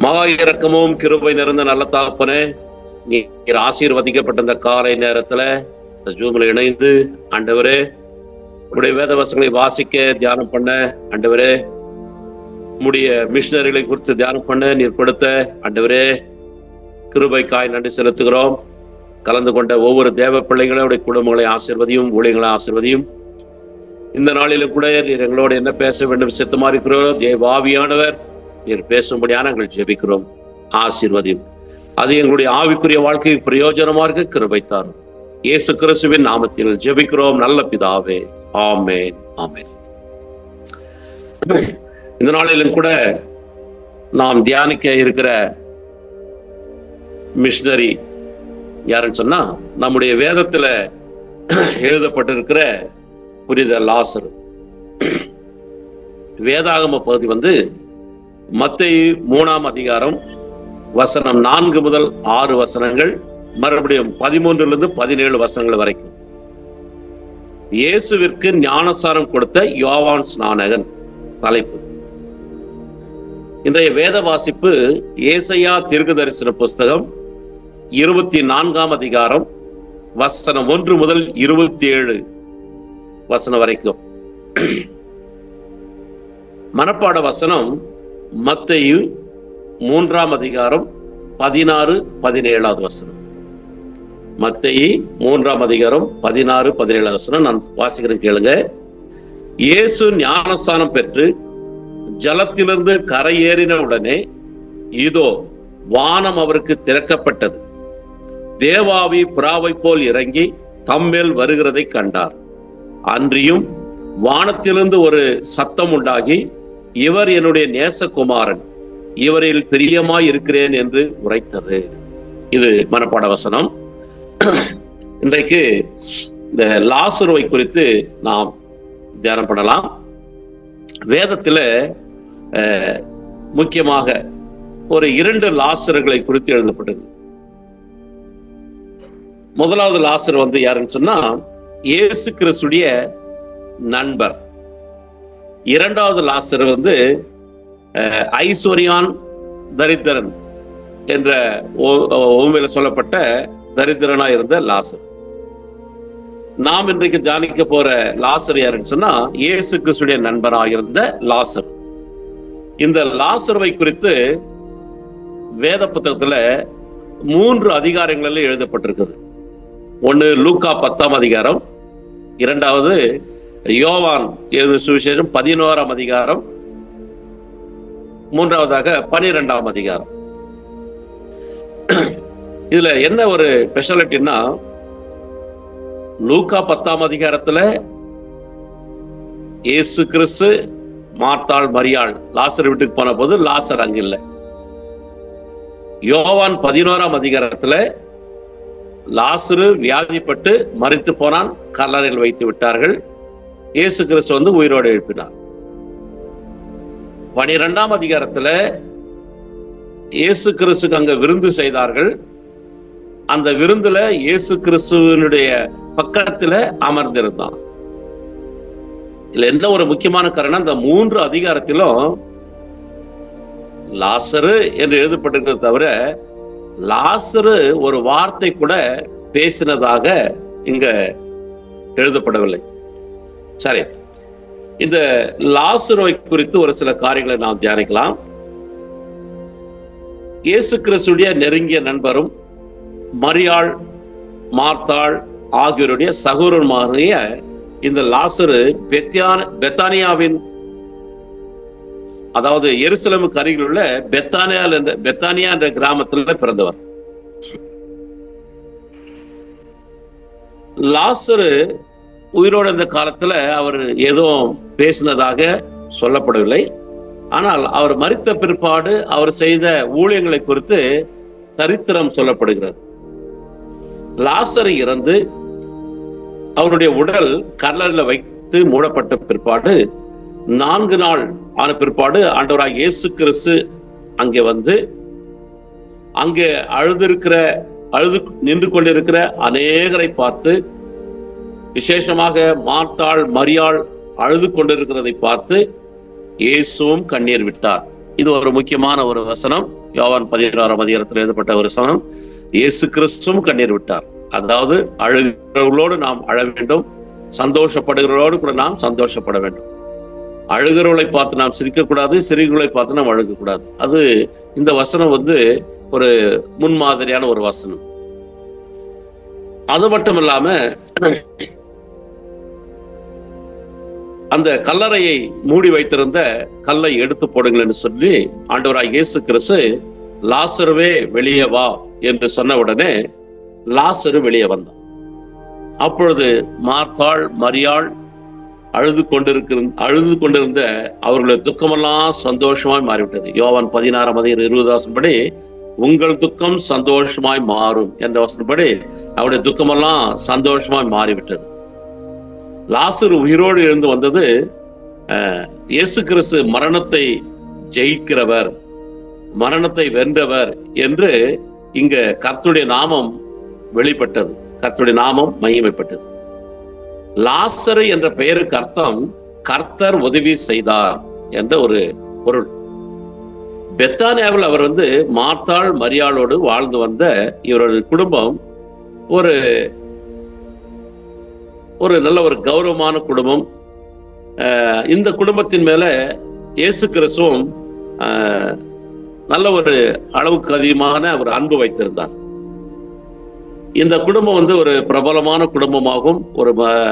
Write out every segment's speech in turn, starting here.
மகா இரக்கமும் கிருபை நிறைந்த நல்ல தகப்பனே, நீர் ஆசீர்வதிக்கப்பட்ட இந்த காலை நேரத்துல இந்த ஜூம்ல இணைந்து ஆண்டவரே உடைய வேத வசனங்களை வாசிக்க தியானம் பண்ண ஆண்டவரே, உடைய மிஷனரிகளை குறித்து தியானம் பண்ண நீர் கொடுத்த ஆண்டவரே கிருபைக்காய் நன்றி செலுத்துகிறோம். கலந்து கொண்ட ஒவ்வொரு தேவ பிள்ளைகளுடைய குடும்பங்களை ஆசீர்வதியும், ஊழியர்களை ஆசீர்வதியும். இந்த நாளிலும் கூட நீர் எங்களோடு என்ன பேச வேண்டும் சித்தமா இருக்கிறோம். தேவாவியானவர் நீர் பேசும்படியான நாங்கள் ஜெபிக்கிறோம். ஆசீர்வதியும். அது எங்களுடைய ஆவிக்குரிய வாழ்க்கைக்கு பிரயோஜனமா இருக்க கிருபை தாரும். இயேசு கிறிஸ்துவின் நாமத்தில் ஜெபிக்கிறோம் நல்ல பிதாவே. ஆமென், ஆமென். இந்த நாளிலும் கூட நாம் தியானிக்க இருக்கிற மிஷனரி யாருன்னு சொன்னா, நம்முடைய வேதத்துல எழுதப்பட்டிருக்கிற புனித லாசரு. வேதாகம பகுதி மத்தேயு 3ஆம் அதிகாரம் வசனம் 4 முதல் 6 வசனங்கள், மறுபடியும் 13 17 வசனங்கள் வரைக்கும். இயேசுவிற்கு ஞானசாரம் கொடுத்த யோவான் ஸ்நானகன் தலைப்பு. இன்றைய வேத வாசிப்பு ஏசாயா தீர்க்கதரிசன புஸ்தகம் 24ஆம் அதிகாரம் வசனம் 1 முதல் 27 வசனம் வரைக்கும். மனப்பாட வசனம் மத்தேயு 3ஆம் அதிகாரம் 16-17 வசனம். மத்தேயு 3ஆம் அதிகாரம் 16-17 வசனம் நான் வாசிக்கிறேன், கேளுங்க. இயேசு ஞானஸ்நானம் பெற்று ஜலத்திலிருந்து கரையேறின உடனே இதோ வானம் அவருக்கு திறக்கப்பட்டது. தேவாவி புறாவை போல் இறங்கி தம்மேல் வருகிறதை கண்டார். அன்றியும் வானத்திலிருந்து ஒரு சத்தம் உண்டாகி, இவர் என்னுடைய நேசகுமாரன், இவரில் பிரியமாய் இருக்கிறேன் என்று உரைத்தது. இது மனப்பாட வசனம். இன்றைக்கு இந்த லாசருவை குறித்து நாம் தியானம் பண்ணலாம். வேதத்துல முக்கியமாக ஒரு 2 லாசர்களை குறித்து எழுதப்பட்டது. முதலாவது லாசர் யாருன்னு சொன்னா, இயேசு கிறிஸ்துடைய நண்பர். இரண்டாவது லாசர் ஐஸ்வர்யான் தரித்திரன் என்ற உண்மையில சொல்லப்பட்ட தரித்திரனா இருந்த லாசர். நாம் இன்றைக்கு தியானிக்க போற லாசர் யாருன்னு சொன்னா, இயேசு கிறிஸ்துடைய நண்பராக இருந்த லாசர். இந்த லாசருவை குறித்து வேத புத்தகத்துல 3 அதிகாரங்களில் எழுதப்பட்டிருக்குது. ஒன்னு லூக்கா 10ஆம் அதிகாரம், இரண்டாவது யோவான் எழுதின சுவிசேஷம் 11ஆம் அதிகாரம், மூன்றாவதாக 12ஆம் அதிகாரம். இதுல என்ன ஒரு ஸ்பெஷாலிட்டின்னா, லூக்கா 10ஆம் அதிகாரத்துல இயேசு கிறிஸ்து, மார்த்தாள், மரியாள் லாசர் வீட்டுக்கு போன போது லாசர் அங்க இல்லை. யோவான் 11ஆம் அதிகாரத்துல லாசரு வியாதிப்பட்டு மரித்து போனான், கல்லறையில் வைத்து விட்டார்கள். இயேசு கிறிஸ்து உயிரோடு எழுப்பினார். 12ஆம் அதிகாரத்துல இயேசு கிறிஸ்துக்கு அங்க விருந்து செய்தார்கள். அந்த விருந்துல இயேசு கிறிஸ்துவனுடைய பக்கத்துல அமர்ந்திருந்தான். இதுல என்ன ஒரு முக்கியமான காரணம், இந்த 3 அதிகாரத்திலும் லாசரு என்று எழுதப்பட்டிருக்கிறது தவிர லாசரு ஒரு வார்த்தை கூட பேசினதாக இங்க எழுதப்படவில்லை. சரி, இந்த லாசருவை குறித்து ஒரு சில காரியங்களை நாம் தியானிக்கலாம். இயேசு கிறிஸ்துடைய நெருங்கிய நண்பரும் மரியாள், மார்த்தாள் ஆகியோருடைய சகோதரனுமாகிய இந்த லாசரு பெத்தானியாவின், அதாவது எருசலேமுக்கு அருகில் உள்ள பெத்தானியா என்ற கிராமத்தில் பிறந்தவர். லாசரு உயிரோடு இருந்த காலத்துல அவர் எதுவும் பேசினதாக சொல்லப்படவில்லை. ஆனால் அவர் மரித்த பிற்பாடு அவர் செய்த ஊழியங்களை குறித்து சரித்திரம் சொல்லப்படுகிறது. லாசர் இறந்து அவருடைய உடல் கல்லறையில் வைத்து மூடப்பட்ட பிற்பாடு 4 நாள் ஆன பிற்பாடு ஆண்டவராக இயேசு கிறிஸ்து அங்கே அங்கே அழுது நின்று கொண்டிருக்கிற அநேகரை பார்த்து, விசேஷமாக மார்த்தாள், மரியாள் அழுது கொண்டிருக்கிறதை பார்த்து இயேசுவும் கண்ணீர் விட்டார். இது ஒரு முக்கியமான ஒரு வசனம் யோவான் 16ஆம் அதிகாரத்தில் எழுதப்பட்ட ஒரு வசனம், இயேசு கிறிஸ்துவும் கண்ணீர் விட்டார். அதாவது அழுகிறவர்களோடு நாம் அழ வேண்டும், சந்தோஷப்படுகிறவர்களோடு கூட நாம் சந்தோஷப்பட வேண்டும். அழுகிறவர்களை பார்த்து நாம் சிரிக்கக்கூடாது, சிரிக்கிறவர்களை பார்த்து நாம் அழுகக்கூடாது. அது இந்த வசனம் ஒரு முன்மாதிரியான ஒரு வசனம். அது மட்டும் இல்லாம அந்த கல்லறையை மூடி வைத்திருந்த கல்லை எடுத்து போடுங்கள் என்று சொல்லி ஆண்டவராய் இயேசு கிறிஸ்து லாசருவே வெளியே வா என்று சொன்ன உடனே லாசரு வெளியே வந்தான். அப்பொழுது மார்த்தாள் மரியாள் அழுது கொண்டிருந்த அவர்களுடைய துக்கமெல்லாம் சந்தோஷமாய் மாறிவிட்டது. யோவான் 16ஆம் அதிகாரம் 20 படி உங்கள் துக்கம் சந்தோஷமாய் மாறும் என்ற வசனப்படி அவருடைய துக்கமெல்லாம் சந்தோஷமாய் மாறிவிட்டது. லாசரு உயிரோடு எழுந்து வந்தது இயேசு கிறிஸ்து மரணத்தை ஜெயிக்கிறவர், மரணத்தை வென்றவர் என்று இங்க கர்த்தருடைய நாமம் வெளிப்பட்டது, கர்த்தருடைய நாமம் மகிமைப்பட்டது. லாசரு என்ற பெயருக்கு அர்த்தம் கர்த்தர் உதவி செய்தார் என்ற ஒரு பொருள். பெத்தானியாவில் அவர் மார்த்தாள் மரியாளோடு வாழ்ந்து வந்த இவருடைய குடும்பம் ஒரு நல்ல ஒரு கௌரவமான குடும்பம். இந்த குடும்பத்தின் மேல இயேசு கிறிஸ்துவும் நல்ல ஒரு அளவுக்கு அதிகமான ஒரு அன்பு வைத்திருந்தார். இந்த குடும்பம் ஒரு பிரபலமான குடும்பமாகவும்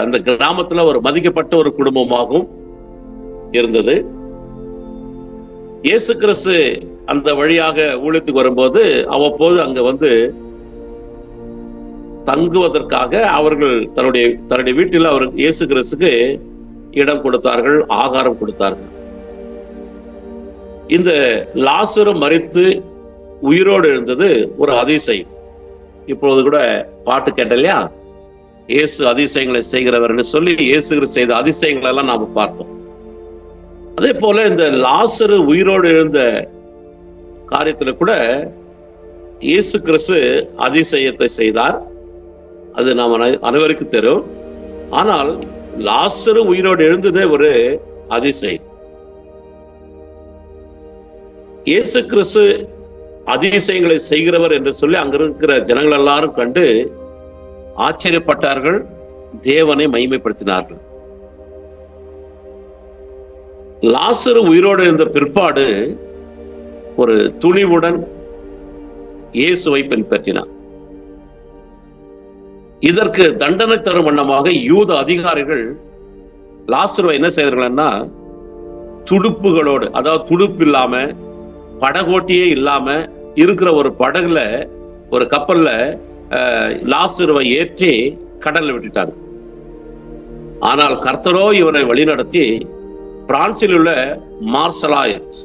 அந்த கிராமத்துல ஒரு மதிக்கப்பட்ட ஒரு குடும்பமாகவும் இருந்தது. இயேசு கிறிஸ்து அந்த வழியாக ஊழியத்துக்கு வரும்போது அவ்வப்போது அங்க தங்குவதற்காக அவர்கள் தன்னுடைய வீட்டில் அவர் இயேசு கிறிஸ்துக்கு இடம் கொடுத்தார்கள், ஆகாரம் கொடுத்தார்கள். இந்த லாசரு மரித்து உயிரோடு எழுந்தது ஒரு அதிசயம். இப்பொழுது கூட பாட்டு கேட்டலையா, இயேசு அதிசயங்களை செய்கிறவர் என்று சொல்லி இயேசு கிறிஸ்து செய்த அதிசயங்களை எல்லாம் நாம பார்த்தோம். அதே போல இந்த லாசரு உயிரோடு எழுந்த காரியத்துல கூட இயேசு கிறிஸ்து அதிசயத்தை செய்தார். அது நாம் அனைவருக்கும் தெரியும். ஆனால் லாசரு உயிரோடு எழுந்ததே ஒரு அதிசயம். இயேசு கிறிஸ்து அதிசயங்களை செய்கிறவர் என்று சொல்லி அங்க இருக்கிற ஜனங்கள் எல்லாரும் கண்டு ஆச்சரியப்பட்டார்கள், தேவனை மகிமைப்படுத்தினார்கள். லாசரு உயிரோடு இருந்த பிற்பாடு ஒரு துணிவுடன் இயேசுவை பின்பற்றினார். இதற்கு தண்டனை தரும் வண்ணமாக யூத அதிகாரிகள் லாசருவை என்ன செய்தார்கள்னா, துடுப்புகளோடு, அதாவது துடுப்பு இல்லாம படகோட்டியே இல்லாம இருக்கிற ஒரு படகுல, ஒரு கப்பல்ல லாசருவை ஏற்றி கடல்ல விட்டுட்டாங்க. ஆனால் கர்த்தரோ இவரை வழிநடத்தி பிரான்சில் உள்ள மார்சலாயத்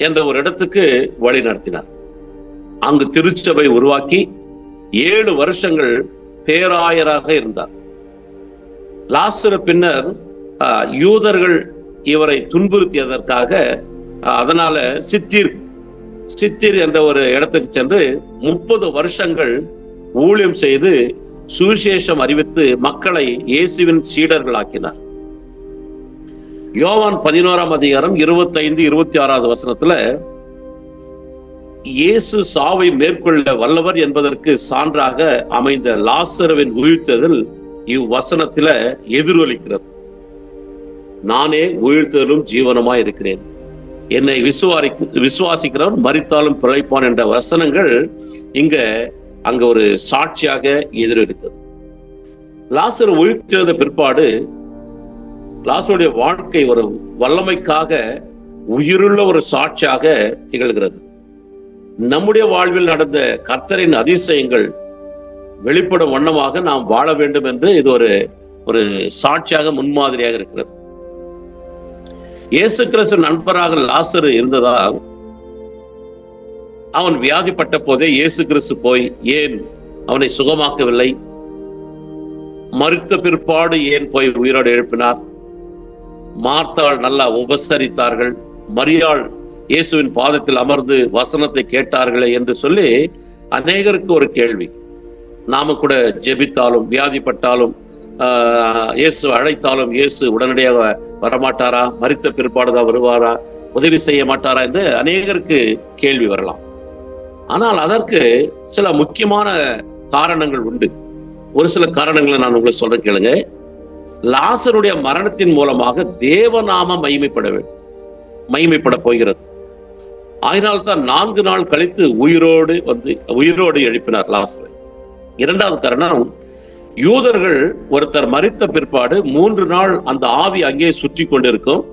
என்ற ஒரு இடத்துக்கு வழி நடத்தினார். அங்கு திருச்சபை உருவாக்கி 7 வருஷங்கள் பேராயராக இருந்தார். லாசரு பின்னர் யூதர்கள் இவரை துன்புறுத்தியதற்காக அதனால சித்திர் என்ற ஒரு இடத்துக்கு சென்று 30 வருஷங்கள் ஊழியம் செய்து சுவிசேஷம் அறிவித்து மக்களை இயேசுவின் சீடர்களாக்கினார். யோவான் 11ஆம் அதிகாரம் 25-26 வசனத்துல இயேசு சாவை மேற்கொள்ள வல்லவர் என்பதற்கு சான்றாக அமைந்த லாசருவின் உயிர்த்தெழுதல் இவ்வசனத்தில எதிரொலிக்கிறது. நானே உயிர்த்தெழுதலும் ஜீவனமாய் இருக்கிறேன், என்னை விசுவாசிக்கிறவன் மரித்தாலும் பிழைப்பான் என்ற வசனங்கள் அங்க ஒரு சாட்சியாக எதிரொலித்தது. லாசரு உயிர்த்தெழுந்த பிற்பாடு லாசருடைய வாழ்க்கை ஒரு வல்லமைக்காக உயிருள்ள ஒரு சாட்சியாக திகழ்கிறது. நம்முடைய வாழ்வில் நடந்த கர்த்தரின் அதிசயங்கள் வெளிப்படும் வண்ணமாக நாம் வாழ வேண்டும் என்று இது ஒரு சாட்சியாக முன்மாதிரியாக இருக்கிறது. இயேசு கிறிஸ்து நண்பராக லாசரு இருந்ததால் அவன் வியாதிப்பட்ட போதே இயேசு கிறிஸ்து போய் ஏன் அவனை சுகமாக்கவில்லை? மரித்த பிற்பாடு ஏன் போய் உயிரோடு எழுப்பினார்? மார்த்தாள் நல்லா உபசரித்தார்கள், மரியாள் இயேசுவின் பாதத்தில் அமர்ந்து வசனத்தை கேட்டார்களே என்று சொல்லி அநேகருக்கு ஒரு கேள்வி. நாம கூட ஜெபித்தாலும் வியாதிப்பட்டாலும் இயேசு அழைத்தாலும் இயேசு உடனடியாக வரமாட்டாரா? மரித்த பிற்பாடுதான் வருவாரா உதவி செய்ய மாட்டாரா என்று அநேகருக்கு கேள்வி வரலாம். ஆனால் அதற்கு சில முக்கியமான காரணங்கள் உண்டு. ஒரு சில காரணங்களை நான் உங்களுக்கு சொல்றேன், கேளுங்க. லாசருடைய மரணத்தின் மூலமாக தேவநாமம் மகிமைப்பட போகிறது. அதனால்தான் 4 நாள் கழித்து உயிரோடு எழுப்பினார் லாசரை. இரண்டாவது காரணம், யூதர்கள் ஒருத்தர் மரித்த பிற்பாடு 3 நாள் அந்த ஆவி அங்கே சுற்றி கொண்டிருக்கும்,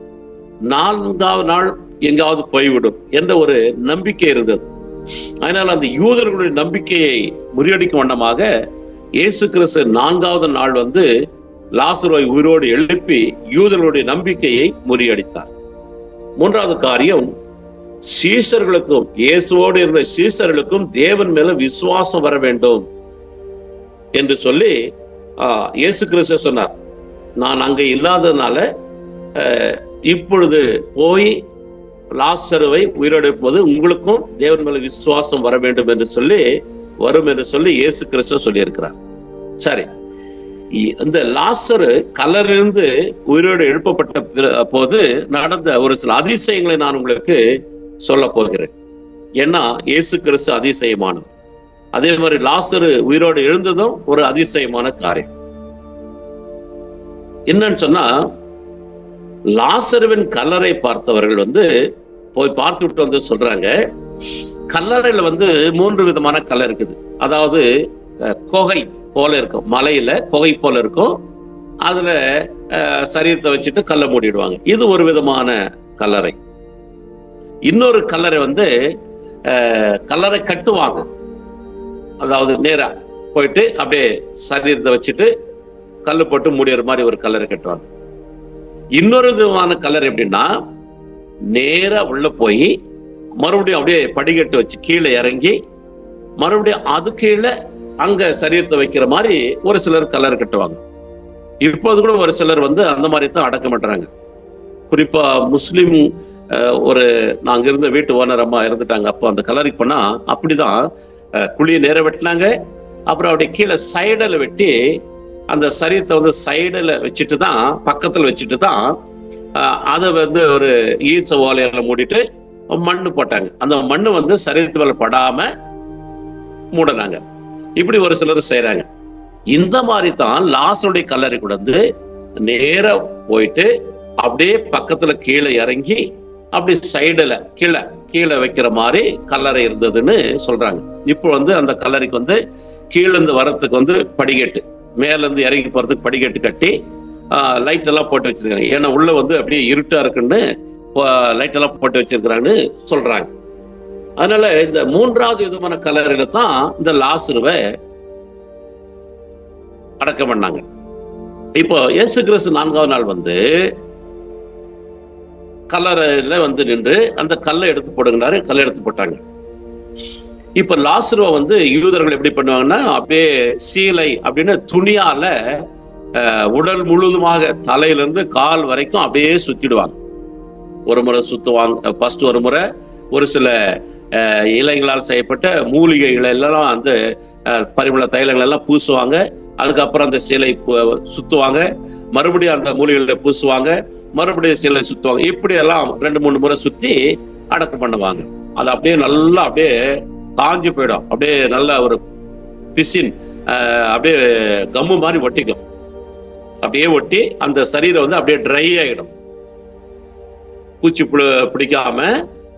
4வது நாள் எங்காவது போய்விடும் என்ற ஒரு நம்பிக்கை இருந்தது. அதனால் அந்த யூதர்களுடைய நம்பிக்கையை முறியடிக்கும் வண்ணமாக இயேசு கிறிஸ்து 4வது நாள் லாசருவை உயிரோடு எழுப்பி யூதர்களுடைய நம்பிக்கையை முறியடித்தார். 3வது காரியம், சீஷர்களுக்கும், இயேசுவோடு இருந்த சீஷர்களுக்கும் தேவன் மேல விசுவாசம் வர வேண்டும் என்று சொல்லி இயேசு கிறிஸ்து சொன்னார், நான் அங்க இல்லாததுனால இப்பொழுது போய் லாசருவை உயிரோடும் போது உங்களுக்கும் தேவன் மேல விசுவாசம் வர வேண்டும் என்று சொல்லி இயேசு கிறிஸ்து சொல்லி இருக்கிறார். சரி, இந்த லாசரு கல்லறையிலிருந்து உயிரோடு எழுப்பப்பட்ட போது நடந்த ஒரு சில அதிசயங்களை நான் உங்களுக்கு சொல்ல போகிறேன். ஏன்னா இயேசு கிறிஸ்து அதிசயமானவர். அதே மாதிரி லாசரு உயிரோடு எழுந்ததும் ஒரு அதிசயமான காரியம். என்னன்னு சொன்னா, லாசருவின் கல்லறை பார்த்தவர்கள் போய் பார்த்து விட்டு சொல்றாங்க, கல்லறையில 3 விதமான கல்லறை இருக்குது. அதாவது குகை போல இருக்கும், மலையில குகை போல இருக்கும், அதுல சரீரத்தை வச்சுட்டு கல்லை மூடிடுவாங்க. இது ஒரு விதமான கல்லறை. இன்னொரு கல்லறை கல்லறை கட்டுவாங்க. அதாவது நேரா போயிட்டு அப்படியே சரீரத்தை வச்சுட்டு கல்லு போட்டு மூடிற மாதிரி ஒரு கல்லறை கட்டுவாங்க. இன்னொரு விதமான கல்லறை எப்படின்னா, நேரா உள்ள போய் மறுபடியும் அப்படியே படிக்கட்டு வச்சு கீழே இறங்கி மறுபடியும் அது கீழே அங்க சரீரத்தை வைக்கிற மாதிரி ஒரு சிலர் கல்லறை கட்டுவாங்க. இப்போது கூட ஒரு சிலர் அந்த மாதிரி தான் அடக்கம் பண்றாங்க. குறிப்பா முஸ்லிம் நாங்க இருந்த வீட்டு ஓனர் அம்மா இருந்துட்டாங்க. அப்போ அந்த கல்லறைக்கு போனா அப்படிதான் குழியை நேர வெட்டினாங்க. அப்புறம் அப்படியே கீழே சைடில் வெட்டி அந்த சரீரத்தை சைடில் வச்சுட்டு தான், பக்கத்தில் வச்சுட்டு தான் அதை ஒரு ஈச ஓலையில மூடிட்டு மண்ணு போட்டாங்க. அந்த மண்ணு சரீரத்து மேல படாம மூடினாங்க. இப்படி ஒரு சிலர் செய்யறாங்க. இந்த மாதிரி தான் லாசருடைய கல்லறை கூட நேரா போயிட்டு அப்படியே பக்கத்துல கீழே இறங்கி அப்படி சைடுல கீழே வைக்கிற மாதிரி கல்லறை இருந்ததுன்னு சொல்றாங்க. இப்போ அந்த கல்லறைக்கு கீழே இருந்து வரத்துக்கு படிக்கட்டு, மேல இருந்து இறங்கி போறதுக்கு படிக்கட்டு கட்டி லைட் எல்லாம் போட்டு வச்சிருக்காங்க. ஏன்னா உள்ள அப்படியே இருட்டா இருக்குன்னு லைட் எல்லாம் போட்டு வச்சிருக்கிறான்னு சொல்றாங்க. அதனால இந்த 3வது விதமான கல்லறையில தான் இந்த லாசருவை அடக்கம் பண்ணாங்க. இப்போ இயேசு கிறிஸ்து 4வது நாள் கல்லறையில நின்று அந்த கல்லை எடுத்து போடுங்கிறாரு. கல்லை எடுத்து போட்டாங்க. இப்ப லாசருவை யூதர்கள் எப்படி பண்ணுவாங்கன்னா, அப்படியே சீலை அப்படின்னு துணியால உடல் முழுவதுமாக தலையிலிருந்து கால் வரைக்கும் அப்படியே சுத்திடுவாங்க. ஒரு முறை சுத்துவாங்க. ஃபர்ஸ்ட் ஒரு முறை ஒரு சில இலைகளால் செய்யப்பட்ட மூலிகைகளை எல்லாம் பரிமள தைலங்கள் எல்லாம் பூசுவாங்க. அதுக்கப்புறம் அந்த சீலை சுத்துவாங்க, மறுபடியும் அந்த மூலிகைகளை பூசுவாங்க, மறுபடியும் சீலை சுத்துவாங்க. இப்படி எல்லாம் 2-3 முறை சுத்தி அடக்கம் பண்ணுவாங்க. அது அப்படியே நல்லா அப்படியே காஞ்சு போயிடும். அப்படியே நல்ல ஒரு பிசின் அப்படியே கம்மு மாதிரி ஒட்டிக்கும். அப்படியே ஒட்டி அந்த சரீரம் அப்படியே ட்ரை ஆகிடும். பூச்சி பிடிக்காம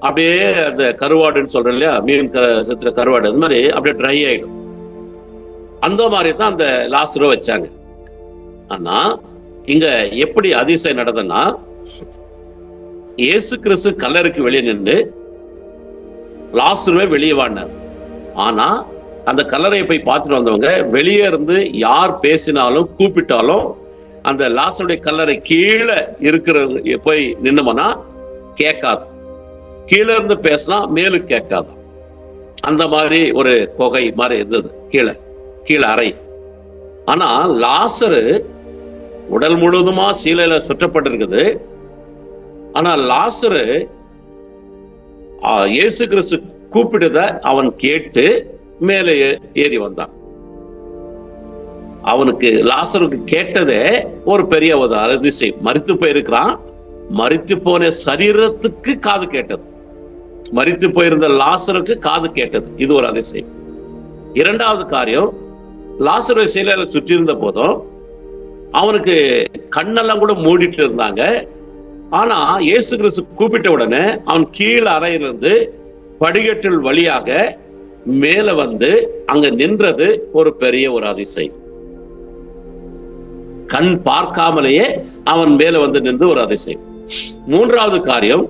அப்படியே அந்த கருவாடுன்னு சொல்றோம் இல்லையா, மீன் செத்துற கருவாடு, அது மாதிரி அப்படியே ட்ரை ஆயிடும். அந்த மாதிரி தான் அந்த லாசருவை வச்சாங்க. ஆனா இங்க எப்படி அதிசயம் நடந்ததுன்னா, இயேசு கிறிஸ்து கல்லறைக்கு வெளியே நின்று லாசருவை வெளியே வாடினார். ஆனா அந்த கல்லறையை போய் பார்த்துட்டு வந்தவங்க வெளியே இருந்து யார் பேசினாலும் கூப்பிட்டாலும் அந்த லாசருடைய கல்லறை கீழே இருக்கிறவங்க போய் நின்னோம்னா கேட்காது, கீழே இருந்து பேசினா மேலும் கேட்காது. அந்த மாதிரி ஒரு குகை மாதிரி இருந்தது கீழே அறை. ஆனா லாசரு உடல் முழுவதுமா சீலையில சுற்றப்பட்டிருக்குது. ஆனா லாசரு இயேசு கிறிஸ்து கூப்பிடுத அவன் கேட்டு மேலே ஏறி வந்தான். அவனுக்கு லாசருக்கு கேட்டதே ஒரு பெரிய அதிசயம். மரித்து போயிருக்கிறான், மரித்து போன சரீரத்துக்கு காது கேட்டது. மரித்து போயிருந்த லாசருக்கு காது கேட்டது. இது ஒரு அதிசயம். இரண்டாவது காரியம், லாசரு சிலையில சுற்றி இருந்த போதும் அவனுக்கு கண்ணெல்லாம் கூட மூடிட்டு இருந்தாங்க. ஆனா இயேசு கிறிஸ்து கூப்பிட்ட உடனே அவன் கீழே அறையிலிருந்து படிக்கட்டில் வழியாக மேல வந்து அங்க நின்றது ஒரு பெரிய ஒரு அதிசயம். கண் பார்க்காமலேயே அவன் மேல வந்து நின்று ஒரு அதிசயம். மூன்றாவது காரியம்,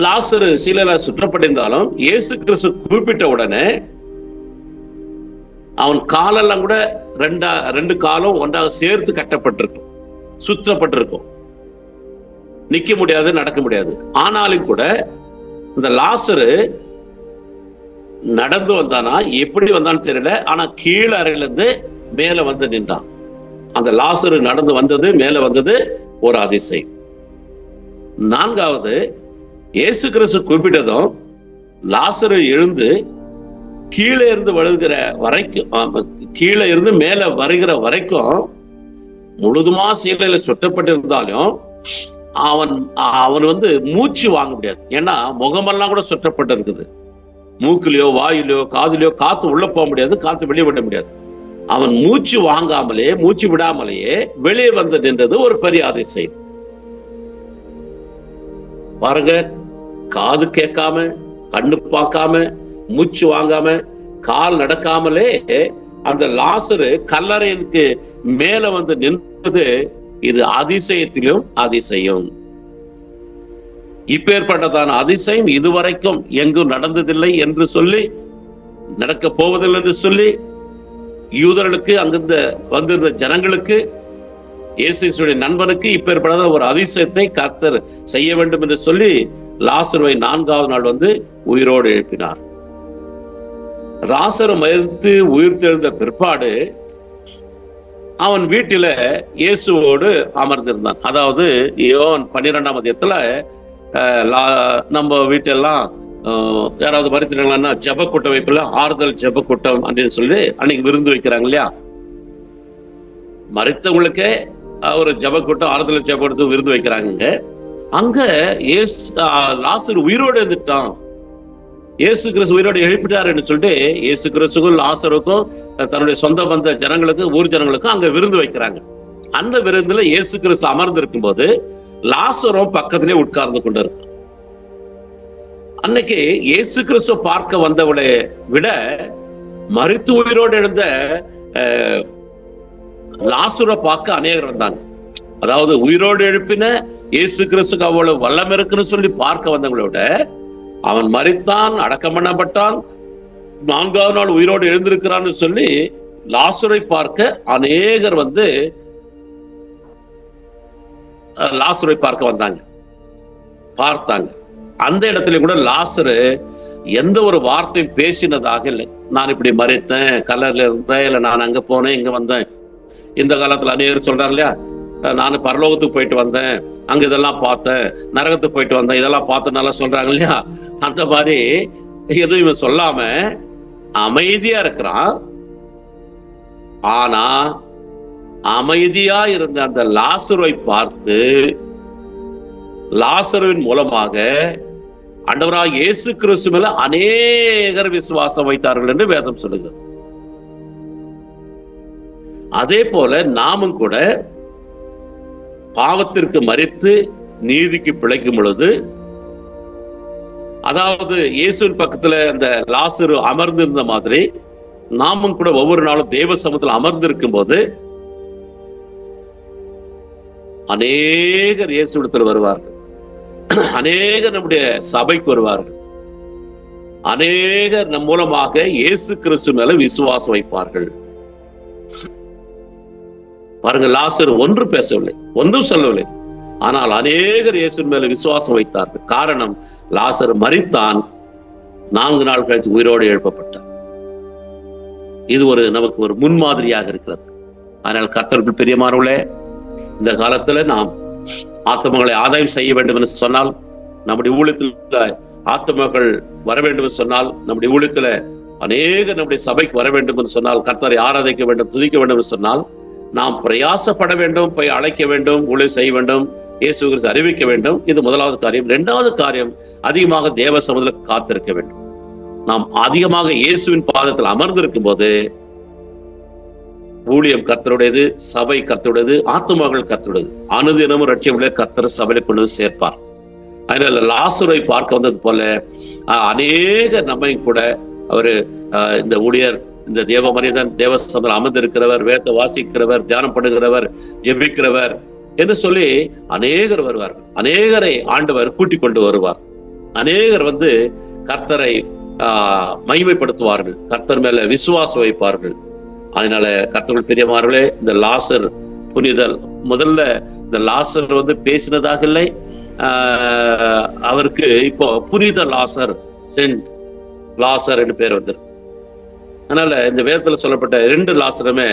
லாசரு சிலையில சுற்றப்பட்டிருந்தாலும் இயேசு கிறிஸ்து கூப்பிட்ட உடனே அவன் காலெல்லாம் கூட ரெண்டு காலும் ஒன்றாக சேர்த்து கட்டப்பட்டிருக்கும், சுற்றப்பட்டிருக்கும். நிக்க முடியாது, நடக்க முடியாது. ஆனாலும் கூட இந்த லாசரு நடந்து வந்தானா, எப்படி வந்தான்னு தெரியல. ஆனா கீழே அறையில இருந்து மேல வந்து நின்றான். அந்த லாசரு நடந்து வந்தது, மேல வந்தது ஒரு அதிசயம். நான்காவது, இயேசு கிறிஸ்து கூப்பிட்டதும் லாசரு எழுந்து கீழே இருந்து வருகிற வரைக்கும், கீழே இருந்து மேல வருகிற வரைக்கும் முழுதுமா சீலையில சுற்றப்பட்டிருந்தாலும் அவன் வந்து மூச்சு வாங்க முடியாது. ஏன்னா முகமெல்லாம் கூட சுற்றப்பட்டு இருக்குது. மூக்கிலையோ வாயிலையோ காதுலையோ காத்து உள்ள போக முடியாது, காத்து வெளியே விட முடியாது. அவன் மூச்சு வாங்காமலே, மூச்சு விடாமலேயே வெளியே வந்து நின்றது ஒரு பெரிய அதிசயம். பாருங்க, காது கேட்காம, கண்ணு பார்க்காம, மூச்சு வாங்காம, கால் நடக்காமலே அந்த லாசரு கல்லறைக்கு மேல வந்து நின்றது. இது அதிசயத்திலும் அதிசயம். இப்பேற்பட்டதான அதிசயம் இதுவரைக்கும் எங்கும் நடந்ததில்லை என்று சொல்லி, நடக்க போவதில்லை என்று சொல்லி, யூதர்களுக்கு, அங்கிருந்த வந்திருந்த ஜனங்களுக்கு, இயேசுடைய நண்பனுக்கு இப்பேற்பட்ட ஒரு அதிசயத்தை கர்த்தர் செய்ய வேண்டும் என்று சொல்லி லாசருவை 4வது நாள் வந்து உயிரோடு எழுப்பினார். லாசரு மரித்து உயிர் தெழுந்த பிற்பாடு அவன் வீட்டில இயேசுவோடு அமர்ந்திருந்தான். அதாவது யோவான் 12ஆம் அதிகாரத்துல நம்ம வீட்டெல்லாம் யாராவது மரித்தினாங்கன்னா ஜப கூட்டம் வைப்பில, ஆறுதல் ஜப கூட்டம் அப்படின்னு சொல்லி அன்னைக்கு விருந்து வைக்கிறாங்க இல்லையா. மரித்தவங்களுக்கே ஒரு ஜப கூட்டம், ஆறுதல் ஜப கூட்டம் விருந்து வைக்கிறாங்க. அங்க லாசரு உயிரோடு இருந்துட்டான், இயேசு கிறிஸ்து உயிரோடு எழுப்பிட்டார் என்று சொல்லிட்டு இயேசு கிறிஸ்துக்கும் லாசருக்கும் தன்னுடைய சொந்த பந்த ஜனங்களுக்கு, ஊர் ஜனங்களுக்கும் அங்க விருந்து வைக்கிறாங்க. அந்த விருந்துல இயேசு கிறிஸ்து அமர்ந்து இருக்கும் போது லாசரும் பக்கத்திலே உட்கார்ந்து கொண்டு இருக்கான். அன்னைக்கு இயேசு கிறிஸ்துவ பார்க்க வந்தவளை விட மரித்து உயிரோடு எழுந்த லாசரை பார்க்க அநேகர் வந்தாங்க. அதாவது உயிரோடு எழுப்பின இயேசு கிறிஸ்துக்கு அவ்வளவு வல்லம் இருக்குன்னு சொல்லி பார்க்க வந்தவங்களை விட, அவன் மரித்தான், அடக்கம் பண்ணப்பட்டான், 4வது நாள் உயிரோடு எழுந்திருக்கிறான்னு சொல்லி லாசரை பார்க்க அநேகர் வந்து லாசரை பார்க்க வந்தாங்க, பார்த்தாங்க. அந்த இடத்துல கூட லாசரு எந்த ஒரு வார்த்தையும் பேசினதாக இல்லை. நான் இப்படி மரித்தேன், கல்லறையில இருந்தேன், இல்லை நான் அங்க போனேன், இங்க வந்தேன். இந்த காலத்துல அநேகர் சொல்றாரு இல்லையா, நான் பரலோகத்துக்கு போயிட்டு வந்தேன், அங்க இதெல்லாம் பார்த்தேன், நரகத்துக்கு போயிட்டு வந்தேன், இதெல்லாம் பார்த்தனால சொல்றாங்க இல்லையா. அந்த மாதிரி எதுவும் சொல்லாம அமைதியா இருக்கிறான். ஆனா அமைதியா இருந்த அந்த லாசருவை பார்த்து லாசருவின் மூலமாக ஆண்டவராகிய இயேசு கிறிஸ்து மேல அநேகர் விசுவாசம் வைத்தார்கள் என்று வேதம் சொல்லுகிறது. அதே போல நாமும் கூட பாவத்திற்கு மரித்து நீதிக்கு பிழைக்கும் பொழுது, அதாவது இயேசுவின் பக்கத்துல அந்த லாசரு அமர்ந்திருந்த மாதிரி நாமும் கூட ஒவ்வொரு நாளும் தேவ சமூகத்தில் அமர்ந்திருக்கும் போது அநேகர் இயேசுவிடத்தில் வருவார்கள், அநேகர் நம்முடைய சபைக்கு வருவார்கள், அநேகர் நம் மூலமாக இயேசு கிறிஸ்து மேல விசுவாசம் வைப்பார்கள். பாருங்க, லாசர் ஒன்று பேசவில்லை, ஒன்றும் சொல்லவில்லை, ஆனால் அநேகர் இயேசு மேல விசுவாசம் வைத்தார்கள். காரணம், லாசர் மரித்தான், 4 நாள் கழித்து உயிரோடு எழுப்பப்பட்டார். இது நமக்கு ஒரு முன்மாதிரியாக இருக்கிறது. அதனால் கர்த்தருக்குள் பிரியமானவர்களே, இந்த காலத்துல நாம் ஆத்மங்களை ஆதாயம் செய்ய வேண்டும் என்று சொன்னால், நம்முடைய ஊழியத்தில் ஆத்மக்கள் வர வேண்டும் என்று சொன்னால், நம்முடைய ஊழியத்துல அநேக நம்முடைய சபைக்கு வர வேண்டும் என்று சொன்னால், கர்த்தரை ஆராதிக்க வேண்டும், துதிக்க வேண்டும் என்று சொன்னால், நாம் பிரயாசப்பட வேண்டும், போய் அழைக்க வேண்டும், ஊழியம் செய்ய வேண்டும், இயேசு கிறிஸ்து அறிவிக்க வேண்டும். இது முதலாவது காரியம். இரண்டாவது காரியம், அதிகமாக தேவ சமூகத்தில் காத்திருக்க வேண்டும். நாம் அதிகமாக இயேசுவின் பாதத்தில் அமர்ந்திருக்கும் போது ஊழியம் கர்த்தருடையது, சபை கர்த்தருடையது, ஆத்துமாக்கள் கர்த்தருடையது. அனுதினமும் ரட்சியமுள்ள கர்த்தர் சபையில கொண்டு வந்து சேர்ப்பார். அதனால லாசரை பார்க்க வந்தது போல அநேக நம்மை கூட அவரு இந்த ஊழியர், இந்த தேவ மனிதன், தேவ சபையில் அமர்ந்திருக்கிறவர், வேத வாசிக்கிறவர், தியானம் பண்ணுகிறவர், ஜெபிக்கிறவர் என்று சொல்லி அநேகர் வருவார்கள். அநேகரை ஆண்டவர் கூட்டிக் கொண்டு வருவார். அநேகர் வந்து கர்த்தரை மகிமைப்படுத்துவார்கள், கர்த்தர் மேல விசுவாசம் வைப்பார்கள். அதனால கர்த்தர்கள் பிரியமானவர்களே, இந்த லாசர் புனிதல், முதல்ல இந்த லாசர் வந்து பேசினதாக இல்லை, அவருக்கு இப்போ புனித லாசர், சென்ட் லாசர் என்று பேர் வந்திருக்கு. அதனால இந்த வேதத்துல சொல்லப்பட்ட 2 லாசருமே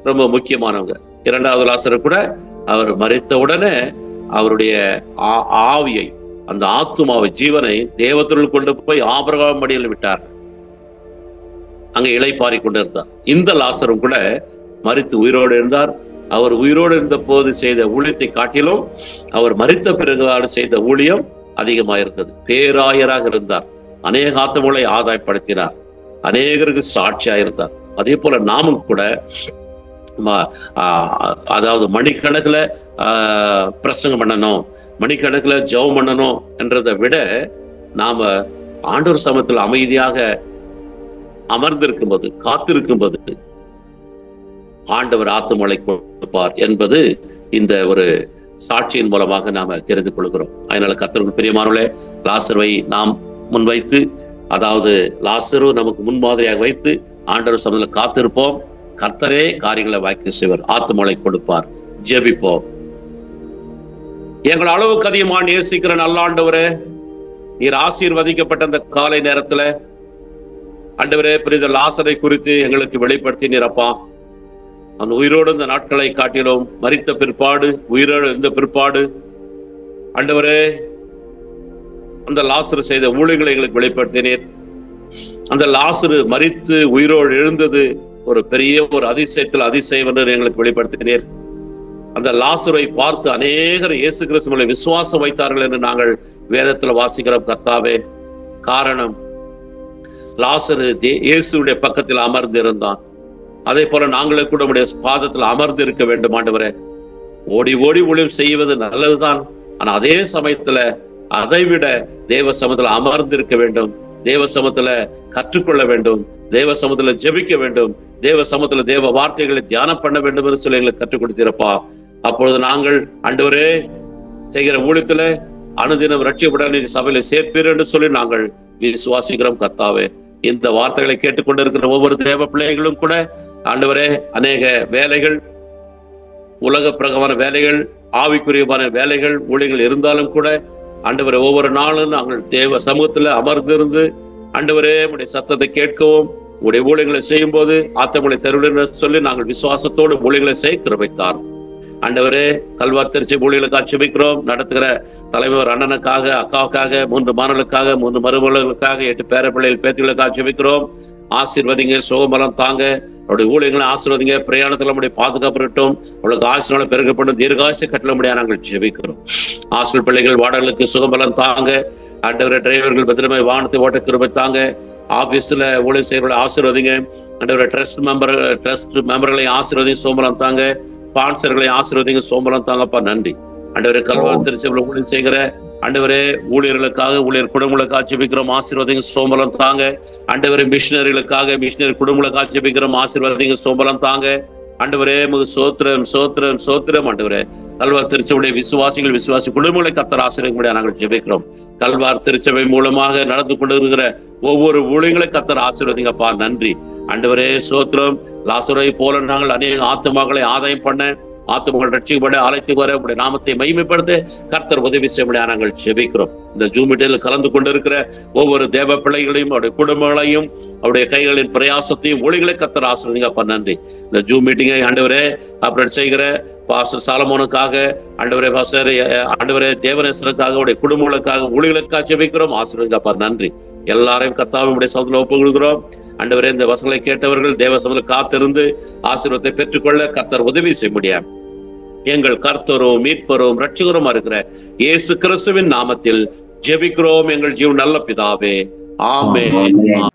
ரொம்ப முக்கியமானவங்க. 2வது லாசர் கூட அவர் மரித்த உடனே அவருடைய ஆவியை, அந்த ஆத்துமாவை, ஜீவனை தேவத்திற்குள் கொண்டு போய் ஆபிரகாம் மடியில் விட்டார். அங்க இளைப்பாரி கொண்டு இருந்தார். இந்த லாசரும் கூட மரித்து உயிரோடு இருந்தார். அவர் உயிரோடு இருந்த போது செய்த ஊழியத்தை காட்டிலும் அவர் மரித்த பிறகு செய்த ஊழியம் அதிகமாக இருந்தது. பேராயராக இருந்தார். அநேக ஆத்துமகளை ஆதாயப்படுத்தினார். அநேகருக்கு சாட்சியாக இருந்தார். அதே போல நாமும் கூட அதாவது மணிக்கணக்கில் பிரசங்கம் பண்ணணும், மணிக்கணக்கில் ஜெபம் பண்ணணும் என்றதை விட நாம ஆண்டவர் சமூகத்தில் அமைதியாக அமர்ந்திருக்கும் போது, காத்திருக்கும் போது ஆண்டவர் ஆத்துமலை கொடுப்பார் என்பது இந்த ஒரு சாட்சியின் மூலமாக நாம தெரிந்து கொள்கிறோம். அதனால கர்த்தருக்கு பிரியமானவர்களே, லாசருவை நாம் முன்வைத்து, அதாவது லாசரு நமக்கு முன்மாதிரியாக வைத்து ஆண்டவர் சமூகத்தில் காத்திருப்போம். கர்த்தரே காரியங்களை வாய்க்க செய்வார், ஆத்துமலை கொடுப்பார். ஜெபிப்போம். எங்கள் அளவுக்கு அதிகமாக நேசிக்கிற நல்ல ஆண்டவரே, நீர் ஆசீர்வதிக்கப்பட்ட அந்த காலை நேரத்துல ஆண்டவரே, புனித லாசரை குறித்து எங்களுக்கு வெளிப்படுத்தினீர் அப்பா. அந்த உயிரோடு இந்த நாட்களை காட்டிலும் மரித்த பிற்பாடு, உயிரோடு இருந்த பிற்பாடு ஆண்டவரே, அந்த லாசரு செய்த ஊழியங்களை எங்களுக்கு வெளிப்படுத்தினீர். அந்த லாசரு மரித்து உயிரோடு எழுந்தது ஒரு பெரிய ஒரு அதிசயத்தில் அதிசயம் என்று எங்களுக்கு வெளிப்படுத்தினீர். அந்த லாசரை பார்த்து அநேகர் இயேசு கிறிஸ்துவிலே விசுவாசம் வைத்தார்கள் என்று நாங்கள் வேதத்துல வாசிக்கிறோம் கர்த்தாவே. காரணம், லாசரு இயேசுடைய பக்கத்தில் அமர்ந்து இருந்தான். அதே போல நாங்களே கூட உடைய பாதத்தில் அமர்ந்து இருக்க வேண்டும் ஆண்டவரே. ஓடி ஓடி ஊழியம் செய்வது நல்லதுதான். ஆனா அதே சமயத்துல அதைவிட தேவ சமூகத்துல அமர்ந்து இருக்க வேண்டும், தேவ சமூகத்துல கற்றுக்கொள்ள வேண்டும், தேவ சமூகத்துல ஜெபிக்க வேண்டும், தேவ சமூகத்துல தேவ வார்த்தைகளை தியானம் பண்ண வேண்டும் என்று சொல்லி எங்களுக்கு கற்றுக் கொடுத்திருப்பா. அப்பொழுது நாங்கள் ஆண்டவரே செய்கிற ஊழியத்துல அனுதினம் ரட்சிக்கப்பட சபையில சேர்ப்பீர் என்று சொல்லி நாங்கள் விசுவாசிக்கிறோம் கர்த்தாவே. இந்த வார்த்தைகளை கேட்டுக்கொண்டிருக்கிற ஒவ்வொரு தேவ பிள்ளைகளும் கூட ஆண்டவரே, அநேக வேலைகள், உலக பிரகமான வேலைகள், ஆவிக்குரியமான வேலைகள், ஊழியர்கள் இருந்தாலும் கூட ஆண்டவரே, ஒவ்வொரு நாளும் நாங்கள் தேவ சமூகத்துல அமர்ந்திருந்து ஆண்டவரே உடைய சத்தத்தை கேட்கவும், உடைய ஊழியங்களை செய்யும் போது ஆத்தமலை தருவினர் சொல்லி நாங்கள் விசுவாசத்தோடு ஊழியங்களை செய்ய கிருபைத்தார். ஆண்டவரே, கல்வார் திருச்சி ஊழியர்களுக்காக ஜெபிக்கிறோம். நடத்துகிற தலைவர் அண்ணனுக்காக, அக்காவுக்காக, 3 மாணவர்களுக்காக, 3 மருமகளுக்காக, 8 பேர பிள்ளைகள் பேத்திகளுக்காக ஜெபிக்கிறோம். ஆசீர்வதிங்க, சுகபலம் தாங்க, அவருடைய ஊழியர்களை ஆசீர்வதிங்க. பிரயாணத்தில் நம்முடைய பாதுகாப்பு இருக்கட்டும், அவளுக்கு ஆசீர்வாதம் பெருகப்படும், தீர்காசு கட்டள முடியாது நாங்கள் ஜெபிக்கிறோம். ஹாஸ்டல் பிள்ளைகள் வாடகைகளுக்கு சுகபலம் தாங்க. ஆண்டவரை டிரைவர்கள் பத்திரமை வாகனத்தை ஓட்ட கிருபை தாங்க. ஆபீஸ்ல ஊழியர் செய்யறவர்களை ஆசீர்வதிங்க. ஆண்டவரை ட்ரஸ்ட் மெம்பர்களை ஆசீர்வதிங்க, சோமலம் தாங்க. ஸ்பான்சர்களை ஆசீர்வதிங்க, சோமலம் தாங்கப்பா. நன்றி ஆண்டவரை. கல்வார் திருச்சி ஊழியர் செய்கிற ஆண்டவரே ஊழியர்களுக்காக, ஊழியர் குடும்பங்களுக்காக ஜெபிக்கிறோம், ஆசீர்வாதிங்க, சோம்பலம் தாங்க. ஆண்டவரே மிஷினரிகளுக்காக, மிஷினரி குடும்பங்களுக்காக ஜெபிக்கிறோம், ஆசீர்வாதிங்க, சோம்பலம் தாங்க. ஆண்டவரே சோத்திரம் சோத்திரம் சோத்திரம். ஆண்டவரே, கல்வார் திருச்சபையுடைய விசுவாசி குடும்பங்களை கர்த்தர் ஆசீர்வதிக்க நாங்கள் ஜெபிக்கிறோம். கல்வார் திருச்சபை மூலமாக நடந்து கொண்டிருக்கிற ஒவ்வொரு ஊழியங்களை கர்த்தர் ஆசீர்வதிங்கப்பா. நன்றி ஆண்டவரே, சோத்திரம். லாசரை போல நாங்கள் அநேக ஆத்துமாக்களை ஆதாயம் பண்ண, ஆத்துமகள் ரட்சிக்கப்பட அழைத்து வர உடைய நாமத்தை மகிமைப்படுத்த கர்த்தர் உதவி செய்ய நாங்கள் ஜெபிக்கிறோம். இந்த ஜூம் மீட்டில் கலந்து கொண்டிருக்கிற ஒவ்வொரு தேவ பிள்ளைகளையும், அவருடைய குடும்பங்களையும், அவருடைய கைகளின் பிரயாசத்தையும், ஒளிகளை கர்த்தர் ஆசீர்வதிங்கப்பா. நன்றி. இந்த ஜூம் மீட்டிங்கை ஆண்டவரே அப்புறம் செய்கிற பாஸ்டர் சாலமோனுக்காக ஆண்டவரே, பாஸ்டர் ஆண்டவரே தேவனேசனுக்காக, உடைய குடும்பங்களுக்காக, ஊழியர்களுக்காக ஜெபிக்கிறோம். ஆசீர்வதிங்கப்பா. நன்றி. எல்லாரையும் கர்த்தாவே உடைய சமூகத்தில் ஒப்புக் கொடுக்கிறோம். ஆண்டவரே, இந்த வசனங்களை கேட்டவர்கள் தேவ சமூகத்தில் காத்திருந்து ஆசீர்வாதத்தை பெற்றுக்கொள்ள கர்த்தர் உதவி செய்ய முடியாது. எங்கள் கர்த்தரும் மீட்பரும் இரட்சகருமா இருக்கிற இயேசு கிறிஸ்துவின் நாமத்தில் ஜெபிக்கிறோம் எங்கள் ஜீவன் நல்ல பிதாவே. ஆமென்.